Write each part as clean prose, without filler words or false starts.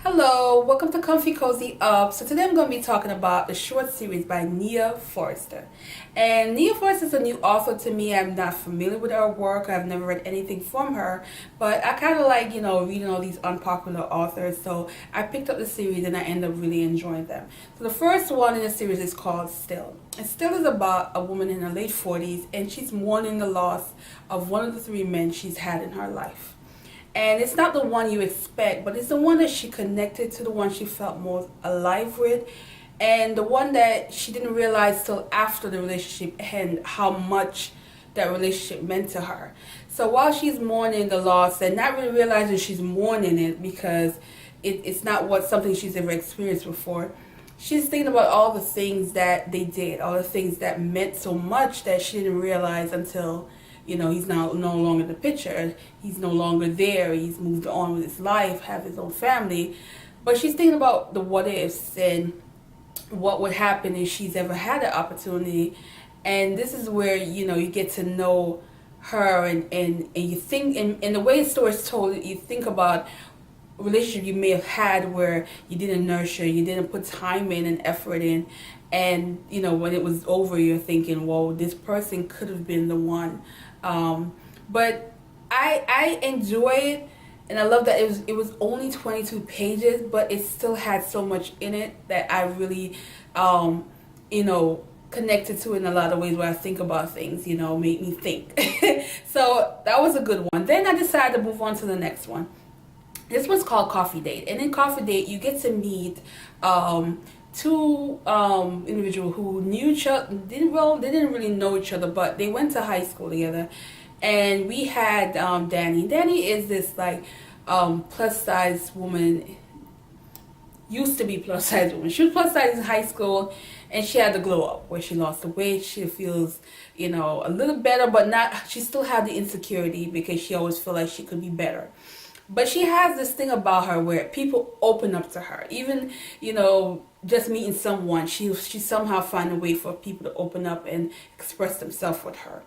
Hello, welcome to Comfy Cozy Up. So today I'm going to be talking about the short series by Nia Forrester. And Nia Forrester is a new author to me. I'm not familiar with her work. I've never read anything from her. But I kind of like, reading all these unpopular authors. So I picked up the series and I ended up really enjoying them. So the first one in the series is called Still. And Still is about a woman in her late 40s and she's mourning the loss of one of the three men she's had in her life. And it's not the one you expect, but it's the one that she connected to, the one she felt more alive with, and the one that she didn't realize till after the relationship ended how much that relationship meant to her. So while she's mourning the loss and not really realizing she's mourning it because it's not something she's ever experienced before, she's thinking about all the things that they did, all the things that meant so much that she didn't realize until he's now no longer in the picture. He's no longer there. He's moved on with his life, have his own family. But she's thinking about the what ifs and what would happen if she's ever had an opportunity. And this is where, you get to know her and you think, and the way the story is told, you think about a relationship you may have had where you didn't nurture, you didn't put time in and effort in. And, when it was over, you're thinking, whoa, this person could have been the one. But I enjoy it, and I love that it was only 22 pages, but it still had so much in it that I really connected to in a lot of ways where I think about things, make me think. So that was a good one. Then I decided to move on to the next one. This one's called Coffee Date, and in Coffee Date you get to meet two individuals who knew each other. They didn't really know each other, but they went to high school together. And we had Danny. Danny is this plus size woman. Used to be plus size woman. She was plus size in high school, and she had the glow up where she lost the weight. She feels a little better, but not. She still had the insecurity because she always felt like she could be better. But she has this thing about her where people open up to her. Even, just meeting someone, she somehow find a way for people to open up and express themselves with her.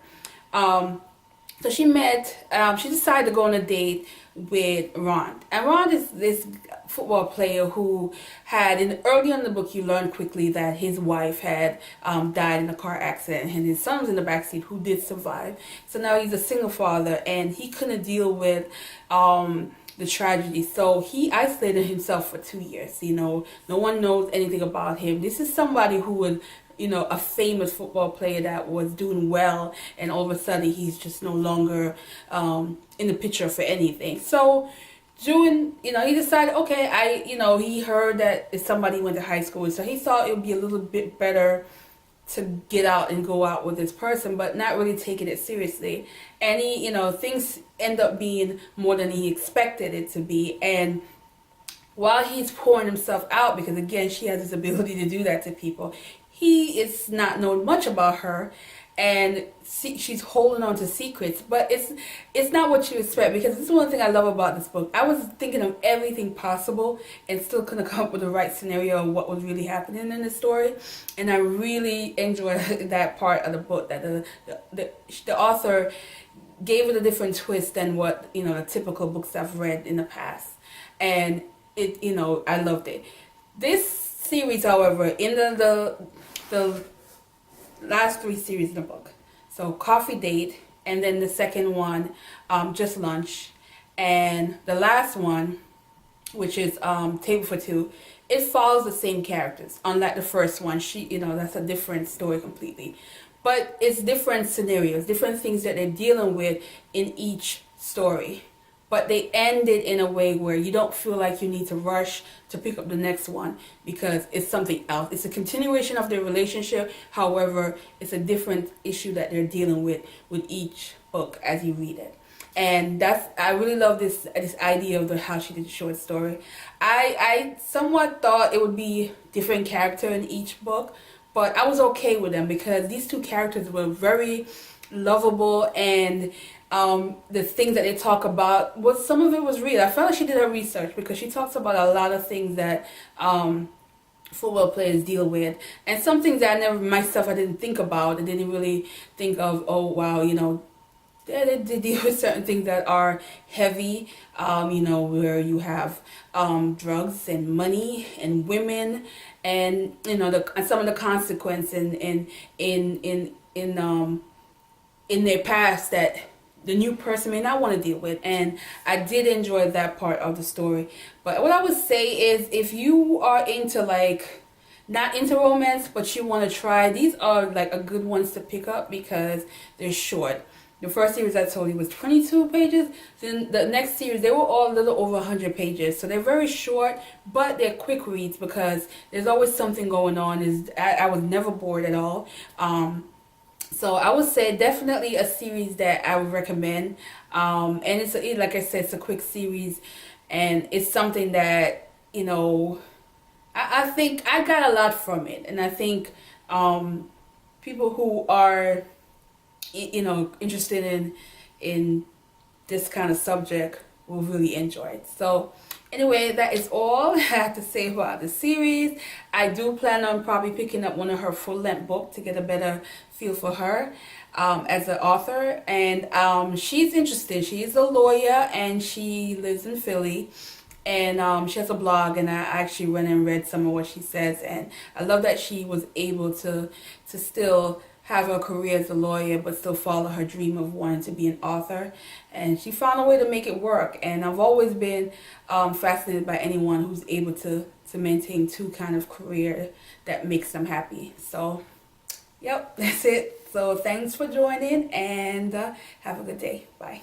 So she decided to go on a date with Ron. And Ron is this football player who early on in the book, you learn quickly that his wife had died in a car accident and his son was in the backseat who did survive. So now he's a single father and he couldn't deal with the tragedy. So he isolated himself for 2 years. No one knows anything about him. This is somebody who would a famous football player that was doing well, and all of a sudden he's just no longer in the picture for anything. So he decided, okay, he heard that if somebody went to high school with, so he thought it would be a little bit better to get out and go out with this person, but not really taking it seriously. And things end up being more than he expected it to be. And while he's pouring himself out, because again, she has this ability to do that to people, he is not knowing much about her, and she's holding on to secrets. But it's not what you expect, because this is one thing I love about this book. I was thinking of everything possible and still couldn't come up with the right scenario of what was really happening in the story. And I really enjoyed that part of the book, that the author gave it a different twist than what the typical books I've read in the past. And I loved it. This series, however, in the last 3 series in the book, so Coffee Date, and then the second one, Just Lunch, and the last one, which is Table for Two, it follows the same characters. Unlike the first one, that's a different story completely, but it's different scenarios, different things that they're dealing with in each story. But they end it in a way where you don't feel like you need to rush to pick up the next one because it's something else. It's a continuation of their relationship. However, it's a different issue that they're dealing with each book as you read it. And I really love this idea of how she did the short story. I somewhat thought it would be different character in each book, but I was okay with them because these two characters were very lovable, and the things that they talk about, some of it was real. I felt like she did her research because she talks about a lot of things that football players deal with, and some things that I didn't think about. I didn't really think of, oh wow, they deal with certain things that are heavy, you know, where you have drugs and money and women, and you know and some of the consequence in their past that the new person may not want to deal with. And I did enjoy that part of the story. But what I would say is, if you are into like, not into romance, but you want to try, these are like a good ones to pick up because they're short. The first series I told you was 22 pages. Then the next series, they were all a little over 100 pages. So they're very short, but they're quick reads because there's always something going on. I was never bored at all. So I would say definitely a series that I would recommend. And like I said, it's a quick series, and it's something that, you know, I think I got a lot from it. And I think people who are, you know, interested in this kind of subject will really enjoy it. So anyway, that is all I have to say about the series. I do plan on probably picking up one of her full-length books to get a better feel for her as an author. And she's interesting. She's a lawyer and she lives in Philly. And she has a blog, and I actually went and read some of what she says. And I love that she was able to still have a career as a lawyer, but still follow her dream of wanting to be an author. And she found a way to make it work. And I've always been fascinated by anyone who's able to maintain two kind of career that makes them happy. So, yep, that's it. So thanks for joining, and have a good day. Bye.